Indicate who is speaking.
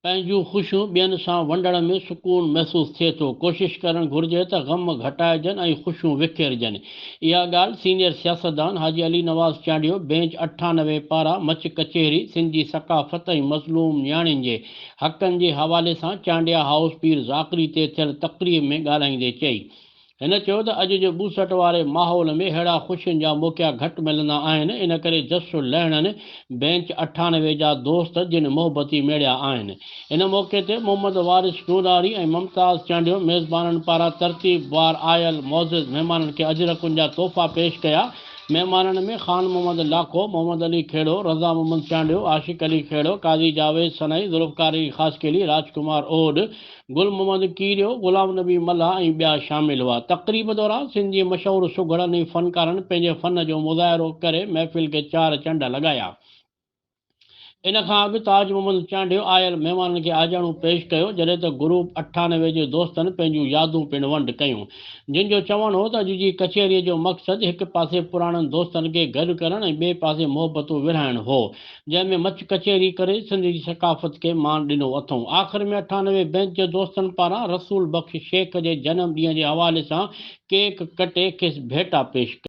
Speaker 1: पंहिंजूं ख़ुशियूं ॿियनि सां वंडण में सुकून महसूसु थिए थो। कोशिशि करणु घुरिजे त ग़म घटाइजनि ऐं ख़ुशियूं विखेरजनि। इहा ॻाल्हि सीनियर सियासतदान हाजी अली नवाज़ चांडियो बेंच 98 पारां मच कचहरी सिंध जी सक़ाफ़त ऐं मज़लूम नियाणियुनि जे हक़नि जे हवाले सां चांडिया हाउस पीर ज़ाकरी ते थियल तक़रीब में ॻाल्हाईंदे चई। हिन चयो त अॼु जे ॿूसट वारे माहौल में अहिड़ा ख़ुशियुनि जा मौक़ा घटि मिलंदा आहिनि। इन करे जसु लहणनि बेंच 98 जा दोस्त जिन मोहबती मेड़िया आहिनि। इन मौक़े ते मोहम्मद वारिस नूरानी ऐं मुमताज़ चांडियो मेज़बाननि पारां तरतीबवार आयल मोज़िज़ महिमाननि खे अजरकुनि जा तोहफ़ा पेश कया। महिमाननि में ख़ान मोहम्मद लाखो, मोहम्मद अली खेड़ो, रज़ा मोहम्मद चांडियो, आशिक़ अली खेड़ो, काज़ी जावेद सनई, ज़ुल्फ़कार अली ख़ासकेली, राजकुमार ओड, गुल मोहम्मद कीरियो, गुलाम नबी मल्हा ऐं ॿिया शामिल हुआ। तक़रीब दौरान सिंध जी मशहूरु सुघड़नि ऐं फ़नकारनि पंहिंजे फ़न जो मुज़ाहिरो करे महफ़िल खे चार चंड लॻाया। इन खां अॻु ताज मोहम्मद चांडियो आयल महिमाननि खे आजाणू पेश कयो, जॾहिं त ग्रुप 98 जे दोस्तनि पंहिंजूं यादूं पिणु वंड कयूं, जिन जो चवणु हो त अॼु जी कचहरीअ जो मक़सदु हिकु पासे पुराणनि दोस्तनि खे गॾु करणु ऐं ॿिए पासे मोहबतूं विरहाइणु हो, जंहिंमें मच कचहरी करे सिंध जी सक़ाफ़त खे मान ॾिनो अथऊं। आख़िर में 98 बेंच जे दोस्तनि पारां रसूल बख़्श शेख जे जनम ॾींहं जे हवाले सां केक कटे खेसि भेटा पेश